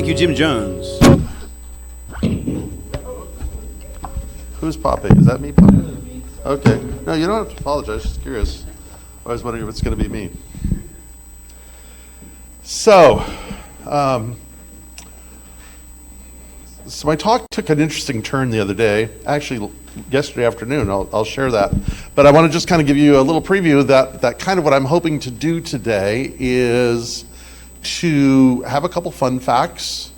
Thank you, Jim Jones. Who's popping? Is that me popping? Okay. No, you don't have to apologize. Just curious. I was wondering if it's going to be me. So my talk took an interesting turn the other day. Actually, yesterday afternoon. I'll share that. But I want to just kind of give you a little preview that kind of what I'm hoping to do today is to have a couple fun facts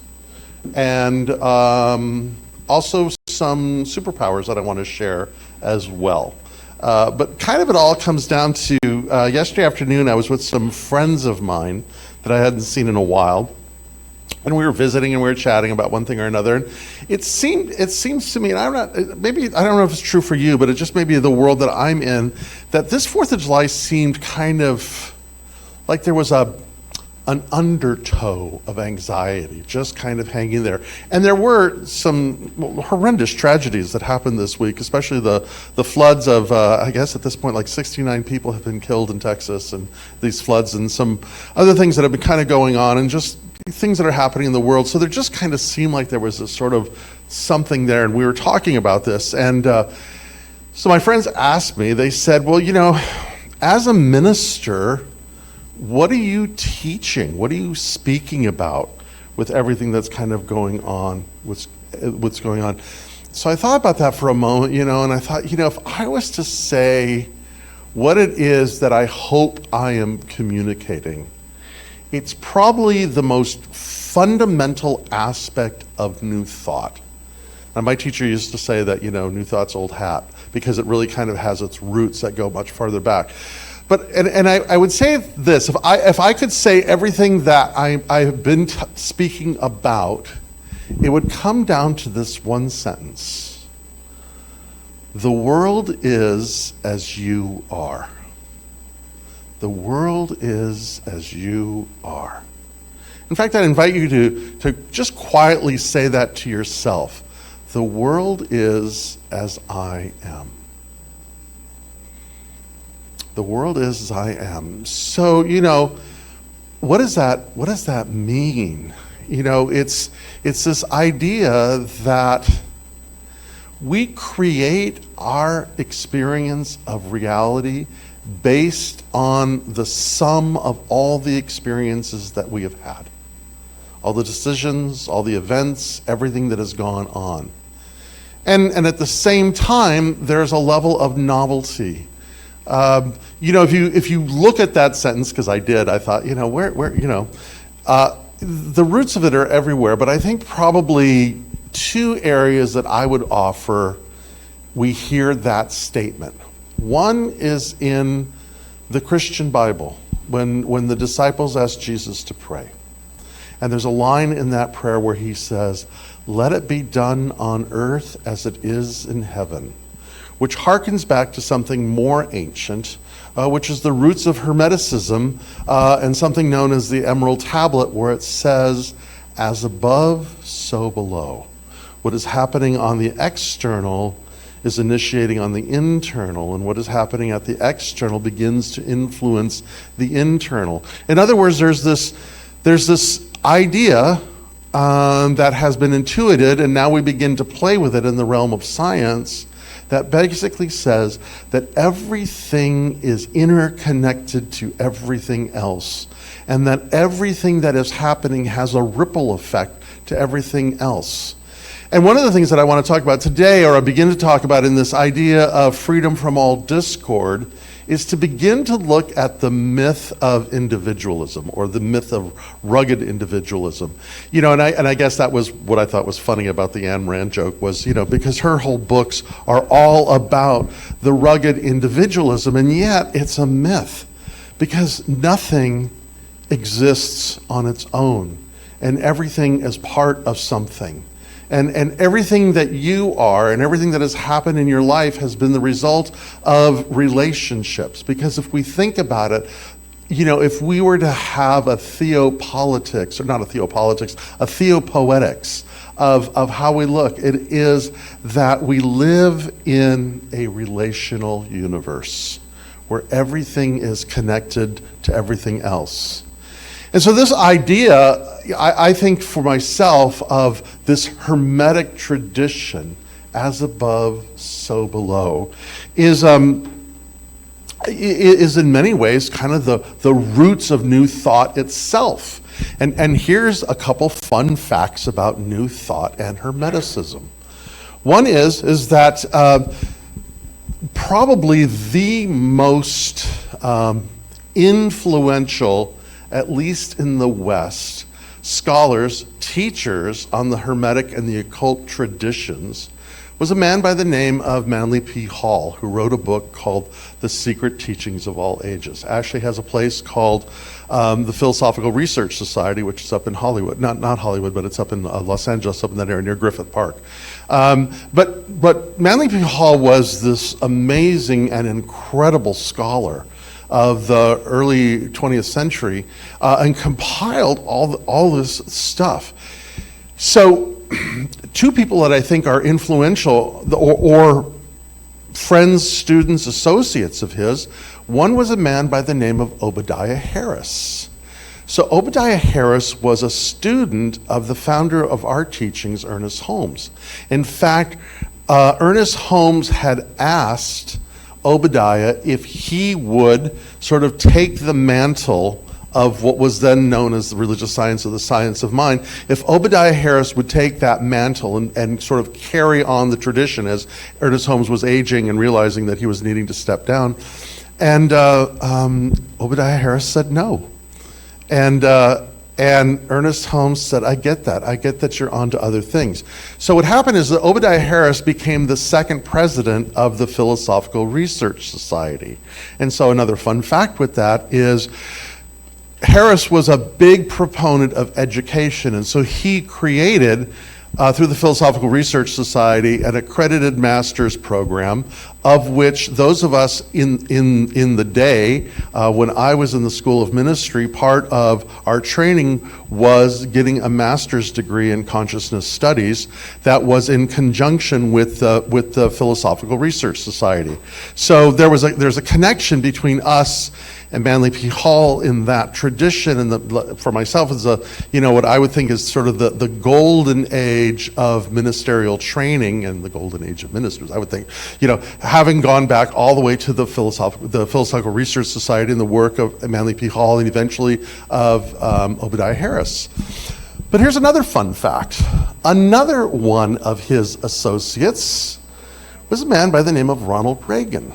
and also some superpowers that I want to share as well. But kind of it all comes down to yesterday afternoon I was with some friends of mine that I hadn't seen in a while. And we were visiting and we were chatting about one thing or another. And it seems to me, and I don't know if it's true for you, but it just may be the world that I'm in, that this 4th of July seemed kind of like there was an undertow of anxiety just kind of hanging there. And there were some horrendous tragedies that happened this week, especially the floods of, I guess at this point, like 69 people have been killed in Texas, and these floods and some other things that have been kind of going on, and just things that are happening in the world. So there just kind of seemed like there was a sort of something there, and we were talking about this. And so my friends asked me, they said, well, as a minister, what are you teaching? What are you speaking about with everything that's kind of going on, what's going on? So I thought about that for a moment, and I thought, if I was to say what it is that I hope I am communicating, it's probably the most fundamental aspect of New Thought. And my teacher used to say that, New Thought's old hat, because it really kind of has its roots that go much farther back. But and I would say this: if I could say everything that I have been speaking about, it would come down to this one sentence: the world is as you are. The world is as you are. In fact, I'd invite you to just quietly say that to yourself. The world is as I am. The world is as I am. So, what does that mean? It's this idea that we create our experience of reality based on the sum of all the experiences that we have had. All the decisions, all the events, everything that has gone on. And at the same time, there's a level of novelty. If you look at that sentence, because I did, I thought, the roots of it are everywhere, but I think probably two areas that I would offer, we hear that statement. One is in the Christian Bible, when the disciples asked Jesus to pray. And there's a line in that prayer where he says, "Let it be done on earth as it is in heaven," which harkens back to something more ancient, which is the roots of Hermeticism, and something known as the Emerald Tablet, where it says, "As above, so below." What is happening on the external is initiating on the internal, and what is happening at the external begins to influence the internal. In other words, there's this idea that has been intuited, and now we begin to play with it in the realm of science, that basically says that everything is interconnected to everything else, and that everything that is happening has a ripple effect to everything else. And one of the things that I want to talk about today, or I begin to talk about in this idea of freedom from all discord, is to begin to look at the myth of individualism, or the myth of rugged individualism. And I guess that was what I thought was funny about the Ayn Rand joke was, because her whole books are all about the rugged individualism, and yet it's a myth, because nothing exists on its own, and everything is part of something. And everything that you are and everything that has happened in your life has been the result of relationships. Because if we think about it, if we were to have a theopolitics, or not a theopolitics, a theopoetics of how we look, it is that we live in a relational universe where everything is connected to everything else. And so this idea, I think for myself, of this hermetic tradition, as above, so below, is in many ways kind of the roots of New Thought itself. And here's a couple fun facts about New Thought and Hermeticism. One is that probably the most influential, at least in the West, scholars, teachers on the Hermetic and the occult traditions was a man by the name of Manly P. Hall, who wrote a book called The Secret Teachings of All Ages. Actually has a place called the Philosophical Research Society, which is up in Hollywood. Not Hollywood, but it's up in Los Angeles, up in that area near Griffith Park. But Manly P. Hall was this amazing and incredible scholar of the early 20th century and compiled all this stuff. So two people that I think are influential or friends, students, associates of his, one was a man by the name of Obadiah Harris. So Obadiah Harris was a student of the founder of our teachings, Ernest Holmes. In fact, Ernest Holmes had asked Obadiah if he would sort of take the mantle of what was then known as the religious science or the science of mind, if Obadiah Harris would take that mantle and sort of carry on the tradition as Ernest Holmes was aging and realizing that he was needing to step down. And Obadiah Harris said no. And Ernest Holmes said, I get that you're on to other things. So what happened is that Obadiah Harris became the second president of the Philosophical Research Society. And so another fun fact with that is Harris was a big proponent of education, and so he created, through the Philosophical Research Society, an accredited master's program, of which those of us in the day, when I was in the School of Ministry, part of our training was getting a master's degree in consciousness studies that was in conjunction with the Philosophical Research Society. So there's a connection between us and Manly P. Hall in that tradition, and for myself is what I would think is sort of the golden age of ministerial training and the golden age of ministers. I would think, having gone back all the way to the Philosophical Research Society and the work of Manly P. Hall and eventually of Obadiah Harris. But here's another fun fact. Another one of his associates was a man by the name of Ronald Reagan.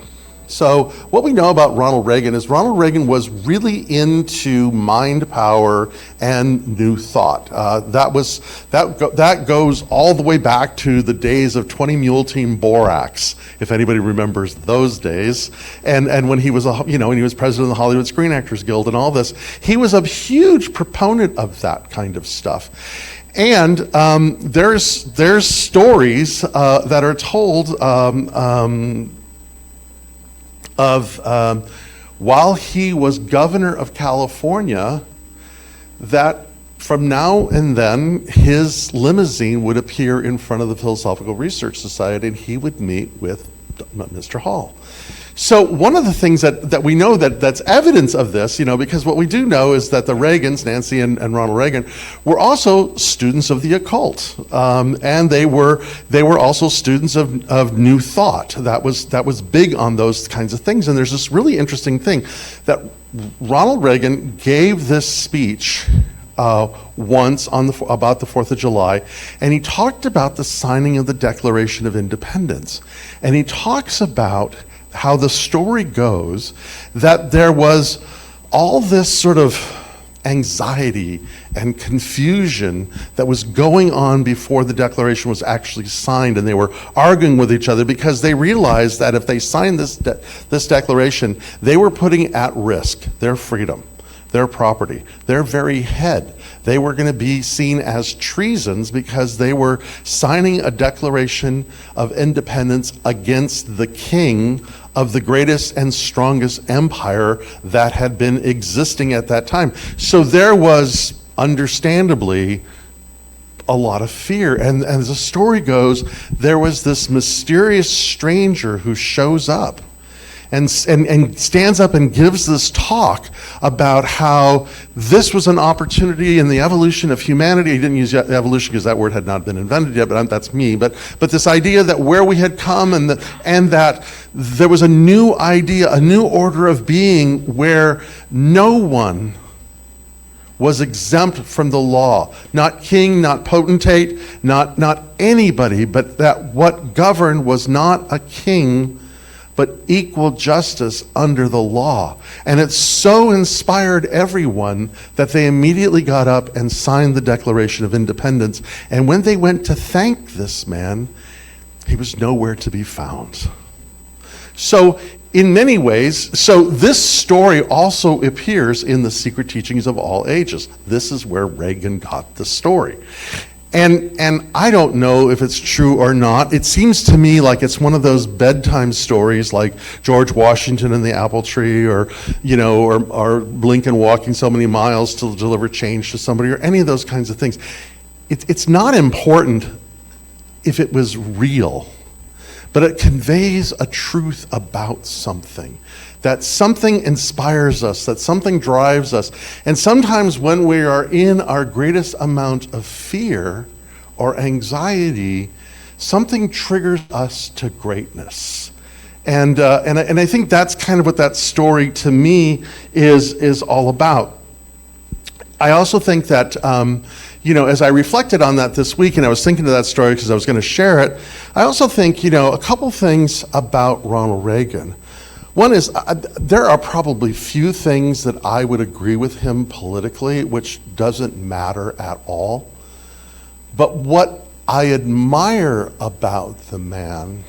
So what we know about Ronald Reagan is Ronald Reagan was really into mind power and New Thought. That goes all the way back to the days of 20 Mule Team Borax, if anybody remembers those days. And when he was when he was president of the Hollywood Screen Actors Guild and all this, he was a huge proponent of that kind of stuff. And there's stories that are told while he was governor of California, that from now and then his limousine would appear in front of the Philosophical Research Society and he would meet with Mr. Hall. So one of the things that we know that's evidence of this, because what we do know is that the Reagans, Nancy and Ronald Reagan, were also students of the occult, and they were also students of New Thought. That was big on those kinds of things. And there's this really interesting thing that Ronald Reagan gave this speech once about the 4th of July, and he talked about the signing of the Declaration of Independence, and he talks about how the story goes that there was all this sort of anxiety and confusion that was going on before the Declaration was actually signed, and they were arguing with each other because they realized that if they signed this Declaration, they were putting at risk their freedom, their property, their very head. They were going to be seen as treasons because they were signing a Declaration of Independence against the king of the greatest and strongest empire that had been existing at that time. So there was, understandably, a lot of fear. And as the story goes, there was this mysterious stranger who shows up. and stands up and gives this talk about how this was an opportunity in the evolution of humanity. He didn't use evolution because that word had not been invented yet, but that's me. But this idea that where we had come and that there was a new idea, a new order of being where no one was exempt from the law. Not king, not potentate, not anybody, but that what governed was not a king, but equal justice under the law. And it so inspired everyone that they immediately got up and signed the Declaration of Independence. And when they went to thank this man, he was nowhere to be found. So in many ways, so this story also appears in the Secret Teachings of All Ages. This is where Reagan got the story. And I don't know if it's true or not. It seems to me like it's one of those bedtime stories like George Washington and the apple tree, or Lincoln walking so many miles to deliver change to somebody, or any of those kinds of things. It's not important if it was real, but it conveys a truth about something. That something inspires us, that something drives us. And sometimes when we are in our greatest amount of fear or anxiety, something triggers us to greatness. And I think that's kind of what that story to me is all about. I also think that, as I reflected on that this week, and I was thinking of that story because I was going to share it, I also think, a couple things about Ronald Reagan. One is, there are probably few things that I would agree with him politically, which doesn't matter at all. But what I admire about the man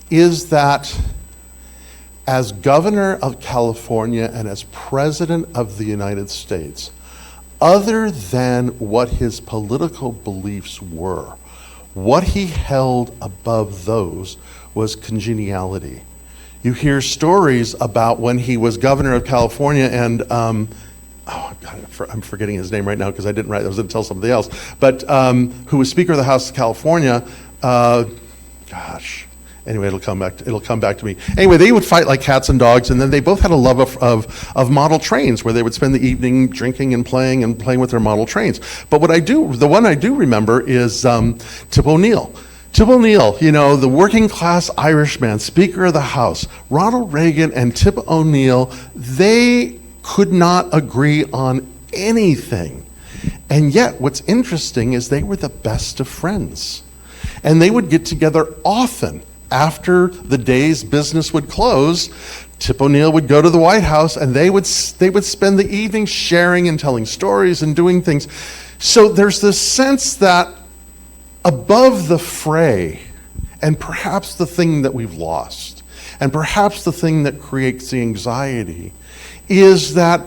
is that as governor of California and as president of the United States, other than what his political beliefs were, what he held above those was congeniality. You hear stories about when he was governor of California and, I'm forgetting his name right now because I didn't write, I was going to tell somebody else, but who was Speaker of the House of California, anyway, it'll come back to me. Anyway, they would fight like cats and dogs, and then they both had a love of model trains, where they would spend the evening drinking and playing with their model trains. But the one I do remember is Tip O'Neill. Tip O'Neill, the working class Irishman, Speaker of the House. Ronald Reagan and Tip O'Neill, they could not agree on anything. And yet, what's interesting is they were the best of friends. And they would get together often. After the day's business would close, Tip O'Neill would go to the White House, and they would spend the evening sharing and telling stories and doing things. So there's this sense that above the fray, and perhaps the thing that we've lost, and perhaps the thing that creates the anxiety, is that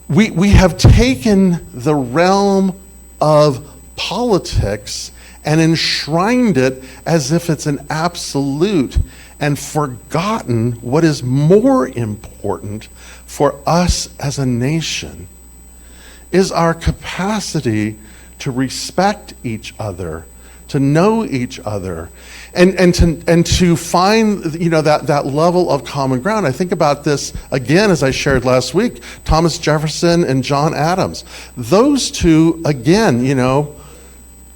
we have taken the realm of politics and enshrined it as if it's an absolute, and forgotten what is more important for us as a nation is our capacity to respect each other, to know each other, and to find that level of common ground. I think about this again, as I shared last week, Thomas Jefferson and John Adams. Those two, again,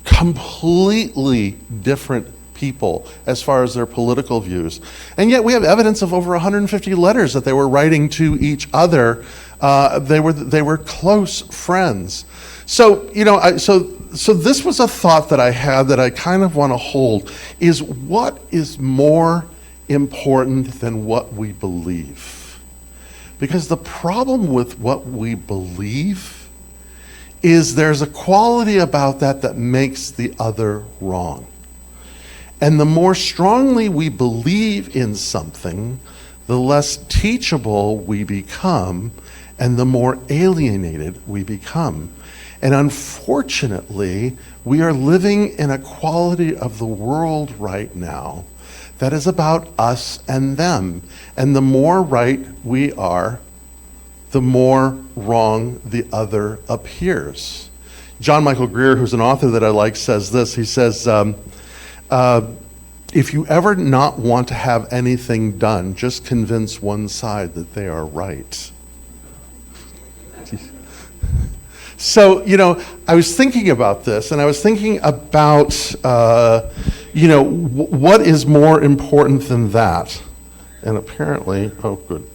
completely different people as far as their political views. And yet we have evidence of over 150 letters that they were writing to each other. They were close friends. So, so this was a thought that I had that I kind of want to hold, is what is more important than what we believe? Because the problem with what we believe is there's a quality about that makes the other wrong. And the more strongly we believe in something, the less teachable we become, and the more alienated we become. And unfortunately, we are living in a quality of the world right now that is about us and them. And the more right we are, the more wrong the other appears. John Michael Greer, who's an author that I like, says this. He says, if you ever not want to have anything done, just convince one side that they are right. So, I was thinking about this, and I was thinking about, what is more important than that? And apparently, good.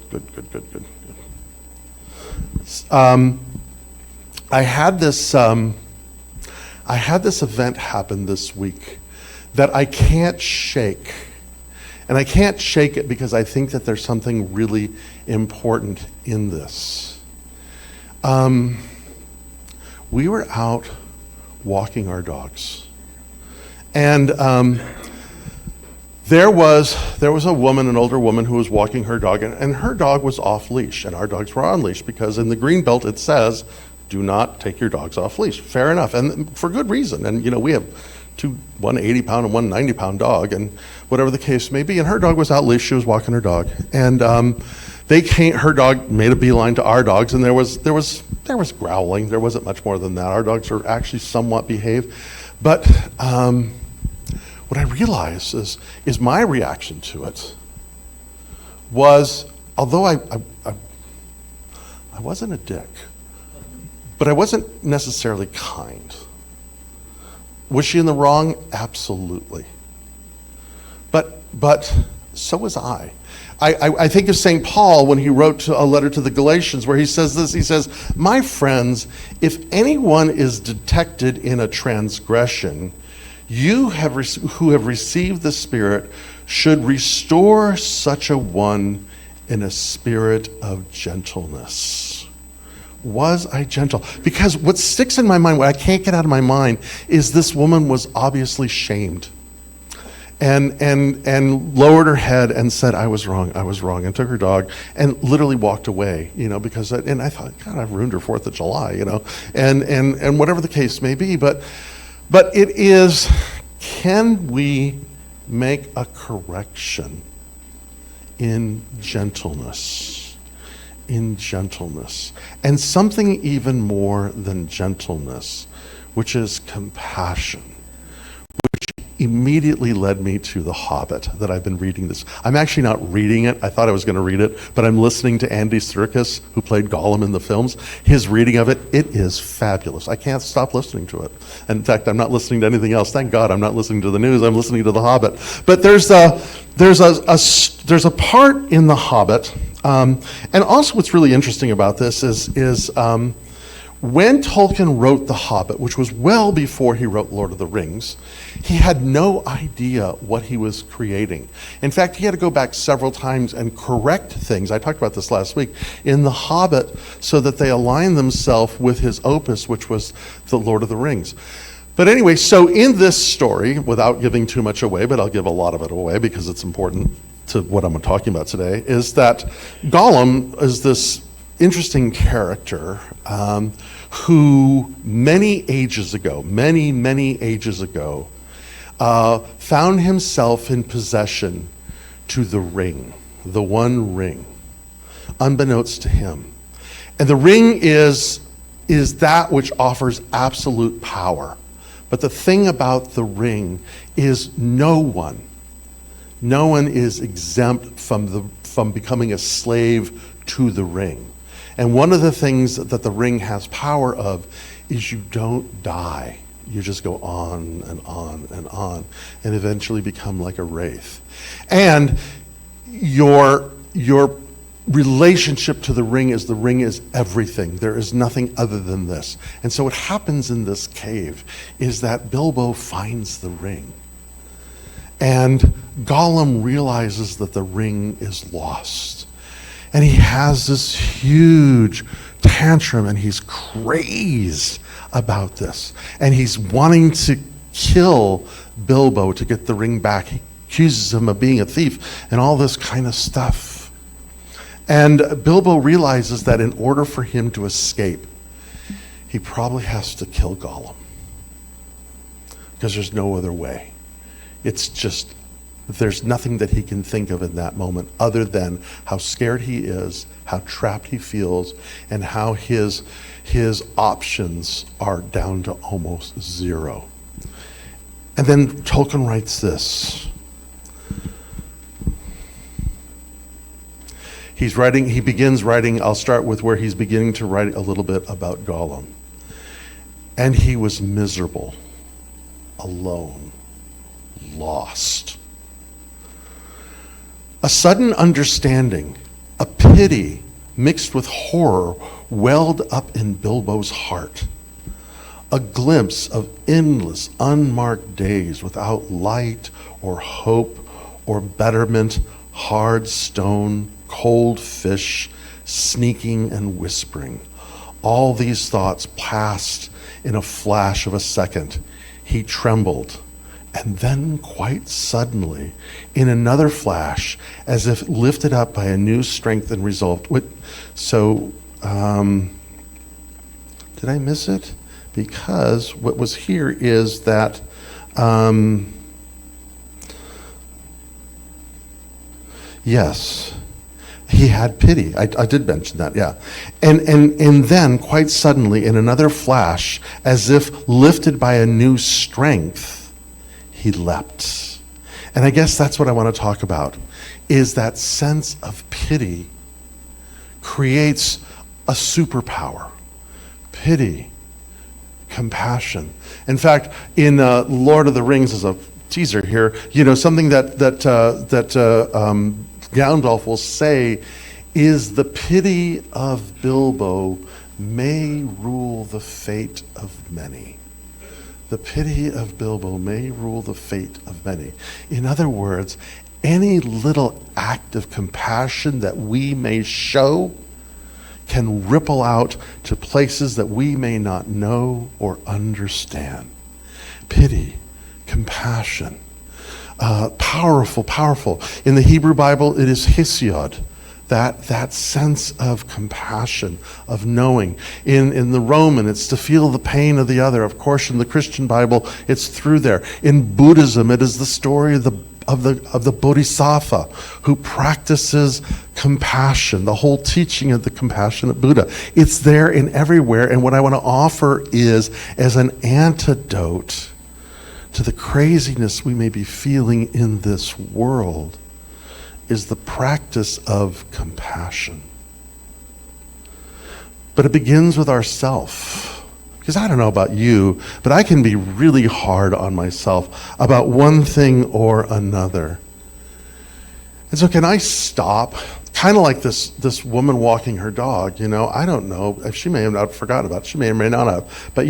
I had this event happen this week that I can't shake. And I can't shake it because I think that there's something really important in this. We were out walking our dogs. And there was a woman, an older woman, who was walking her dog, and her dog was off leash, and our dogs were on leash, because in the green belt it says, do not take your dogs off leash. Fair enough, and for good reason. And we have one 80-pound and one 90-pound dog, and whatever the case may be. And her dog was out leash, she was walking her dog, and her dog made a beeline to our dogs, and there was growling. There wasn't much more than that. Our dogs were actually somewhat behaved, but what I realized is my reaction to it was, although I wasn't a dick, but I wasn't necessarily kind. Was she in the wrong? Absolutely. But so was I. I think of St. Paul when he wrote a letter to the Galatians, where he says this. He says, "My friends, if anyone is detected in a transgression, you who have received the Spirit should restore such a one in a spirit of gentleness." Was I gentle? Because what sticks in my mind, what I can't get out of my mind, is this woman was obviously shamed. And lowered her head and said, I was wrong, and took her dog and literally walked away, because, and I thought, God, I've ruined her 4th of July, and whatever the case may be. But it is, can we make a correction in gentleness? In gentleness. And something even more than gentleness, which is compassion, which immediately led me to The Hobbit that I've been reading this. I'm actually not reading it. I thought I was going to read it, but I'm listening to Andy Serkis, who played Gollum in the films. His reading of it, it is fabulous. I can't stop listening to it. And in fact, I'm not listening to anything else. Thank God I'm not listening to the news. I'm listening to The Hobbit. But there's a part in The Hobbit, and also what's really interesting about this is when Tolkien wrote The Hobbit, which was well before he wrote Lord of the Rings, he had no idea what he was creating. In fact, he had to go back several times and correct things. I talked about this last week in The Hobbit, so that they aligned themselves with his opus, which was the Lord of the Rings. But anyway, so in this story, without giving too much away, but I'll give a lot of it away because it's important to what I'm talking about today, is that Gollum is this interesting character who many ages ago, found himself in possession to the ring, the one ring, unbeknownst to him. And the ring is that which offers absolute power. But the thing about the ring is no one is exempt from becoming a slave to the ring. And one of the things that the ring has power of is you don't die. You just go on and on and on, and eventually become like a wraith. And your relationship to the ring is everything. There is nothing other than this. And so what happens in this cave is that Bilbo finds the ring. And Gollum realizes that the ring is lost. And he has this huge tantrum, and he's crazed about this. And he's wanting to kill Bilbo to get the ring back. He accuses him of being a thief and all this kind of stuff. And Bilbo realizes that in order for him to escape, he probably has to kill Gollum, because there's no other way. It's just, there's nothing that he can think of in that moment other than how scared he is, how trapped he feels, and how his options are down to almost zero. And then Tolkien writes this: He begins writing, I'll start with where he's beginning to write a little bit about Gollum. And he was miserable, alone, lost. A sudden understanding, a pity mixed with horror welled up in Bilbo's heart. A glimpse of endless, unmarked days without light or hope or betterment, hard stone, cold fish, sneaking and whispering. All these thoughts passed in a flash of a second. He trembled. And then quite suddenly, in another flash, as if lifted up by a new strength and resolve. So, did I miss it? Because what was here is that yes, he had pity. I did mention that, yeah. And then quite suddenly, in another flash, as if lifted by a new strength, he leapt. And I guess that's what I want to talk about, is that sense of pity creates a superpower. Pity, compassion. In fact, in Lord of the Rings, as a teaser here, something that Gandalf will say is the pity of Bilbo may rule the fate of many. The pity of Bilbo may rule the fate of many. In other words, any little act of compassion that we may show can ripple out to places that we may not know or understand. Pity, compassion, powerful, powerful. In the Hebrew Bible, it is hesiod. That sense of compassion, of knowing. In the Roman, it's to feel the pain of the other. Of course, in the Christian Bible, it's through there. In Buddhism, it is the story of the Bodhisattva who practices compassion, the whole teaching of the compassionate Buddha. It's there in everywhere, and what I want to offer is, as an antidote to the craziness we may be feeling in this world, is the practice of compassion. But it begins with ourself. Because I don't know about you, but I can be really hard on myself about one thing or another. And so can I stop? Kind of like this woman walking her dog, I don't know if she may have not forgotten about it. She may or may not have. But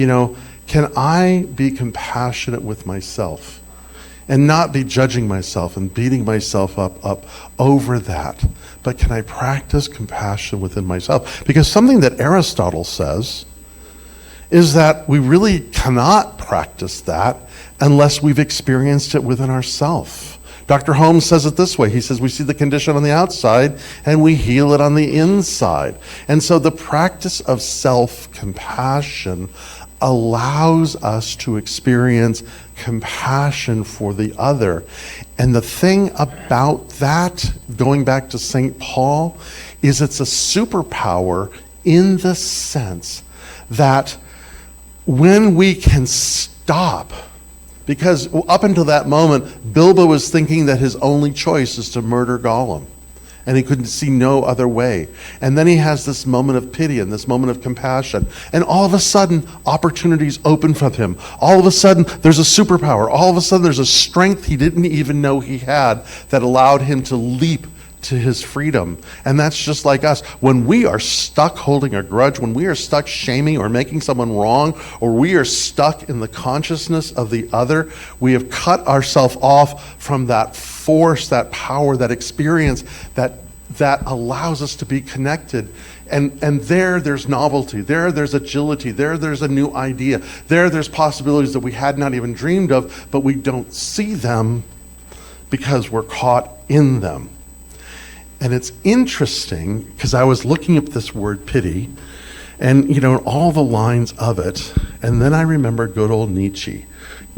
can I be compassionate with myself? And not be judging myself and beating myself up over that. But can I practice compassion within myself? Because something that Aristotle says is that we really cannot practice that unless we've experienced it within ourselves. Dr. Holmes says it this way. He says we see the condition on the outside and we heal it on the inside. And so the practice of self-compassion allows us to experience compassion for the other. And the thing about that, going back to St. Paul, is it's a superpower in the sense that when we can stop, because up until that moment, Bilbo was thinking that his only choice is to murder Gollum. And he couldn't see no other way. And then he has this moment of pity and this moment of compassion. And all of a sudden, opportunities open for him. All of a sudden, there's a superpower. All of a sudden, there's a strength he didn't even know he had that allowed him to leap to his freedom. And that's just like us. When we are stuck holding a grudge, when we are stuck shaming or making someone wrong, or we are stuck in the consciousness of the other, we have cut ourselves off from that force, that power, that experience that allows us to be connected. And there's novelty. There's agility. There's a new idea. There's possibilities that we had not even dreamed of, but we don't see them because we're caught in them. And it's interesting because I was looking up this word pity and, all the lines of it. And then I remember good old Nietzsche,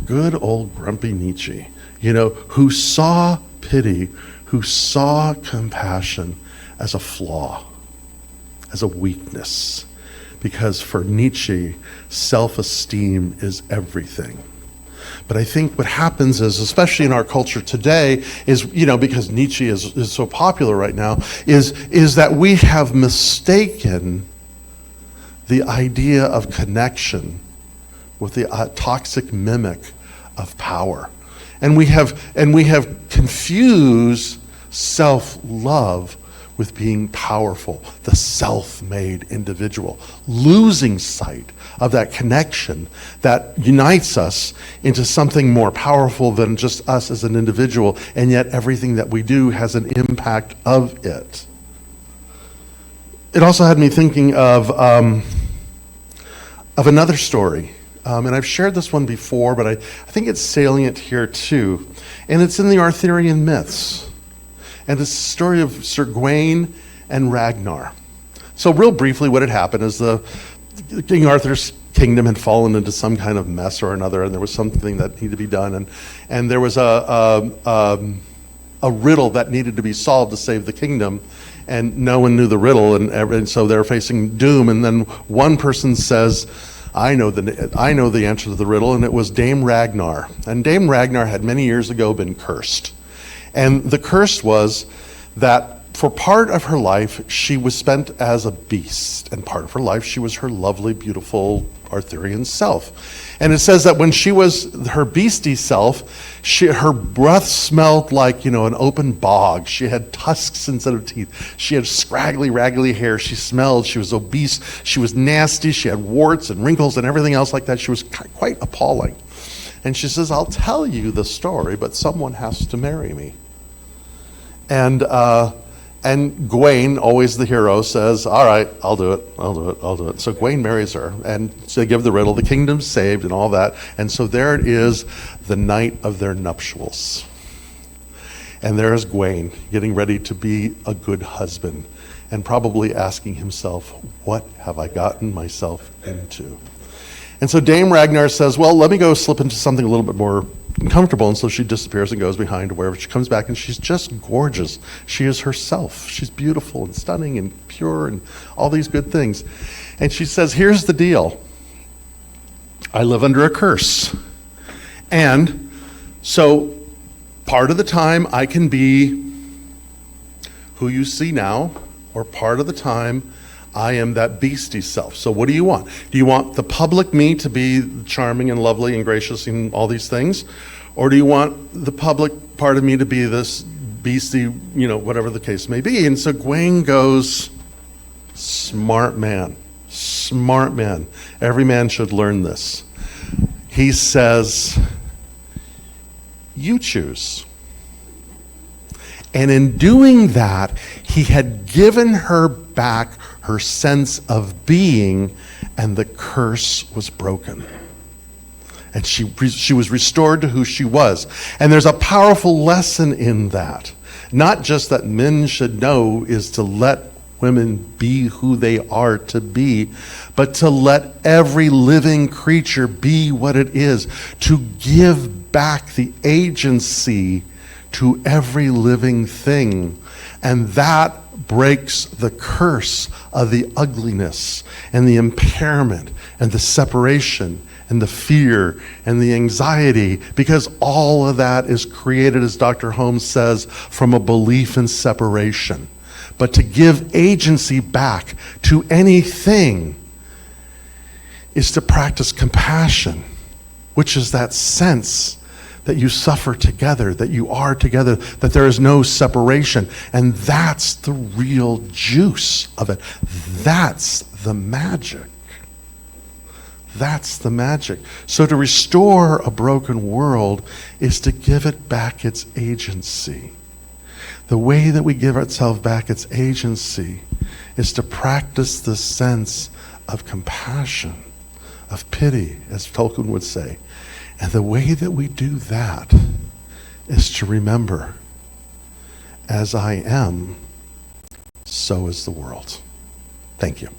good old grumpy Nietzsche, who saw pity, who saw compassion as a flaw, as a weakness. Because for Nietzsche, self-esteem is everything. But I think what happens is, especially in our culture today, is, because Nietzsche is so popular right now, is that we have mistaken the idea of connection with the toxic mimic of power. And we have confused self-love with being powerful, the self-made individual, losing sight of that connection that unites us into something more powerful than just us as an individual, and yet everything that we do has an impact of it. It also had me thinking of another story. And I've shared this one before, but I think it's salient here too. And it's in the Arthurian myths. And it's the story of Sir Gawain and Ragnar. So real briefly, what had happened is King Arthur's kingdom had fallen into some kind of mess or another, and there was something that needed to be done. And there was a riddle that needed to be solved to save the kingdom. And no one knew the riddle, and so they're facing doom. And then one person says, I know the answer to the riddle, and it was Dame Ragnar. And Dame Ragnar had many years ago been cursed. And the curse was that for part of her life, she was spent as a beast. And part of her life, she was her lovely, beautiful Arthurian self. And it says that when she was her beastie self, her breath smelled like, an open bog. She had tusks instead of teeth. She had scraggly, raggedy hair. She smelled. She was obese. She was nasty. She had warts and wrinkles and everything else like that. She was quite appalling. And she says, I'll tell you the story, but someone has to marry me. And Gawain, always the hero, says, all right, I'll do it. So Gawain marries her, and so they give the riddle, the kingdom's saved and all that. And so there it is, the night of their nuptials. And there's Gawain getting ready to be a good husband and probably asking himself, what have I gotten myself into? And so Dame Ragnar says, well, let me go slip into something a little bit more comfortable. And so she disappears and goes behind to wherever she comes back, and she's just gorgeous. She is herself. She's beautiful and stunning and pure and all these good things. And she says, here's the deal. I live under a curse. And so part of the time I can be who you see now, or part of the time I am that beastie self. So what do you want? Do you want the public me to be charming and lovely and gracious and all these things? Or do you want the public part of me to be this beastie, whatever the case may be? And so Gawain goes, smart man. Every man should learn this. He says, you choose. And in doing that, he had given her back her sense of being, and the curse was broken. And she was restored to who she was. And there's a powerful lesson in that. Not just that men should know is to let women be who they are to be, but to let every living creature be what it is, to give back the agency to every living thing. And that breaks the curse of the ugliness and the impairment and the separation and the fear and the anxiety, because all of that is created, as Dr. Holmes says, from a belief in separation. But to give agency back to anything is to practice compassion, which is that sense that you suffer together, that you are together, that there is no separation. And that's the real juice of it. That's the magic. That's the magic. So to restore a broken world is to give it back its agency. The way that we give ourselves back its agency is to practice the sense of compassion, of pity, as Tolkien would say. And the way that we do that is to remember, as I am, so is the world. Thank you.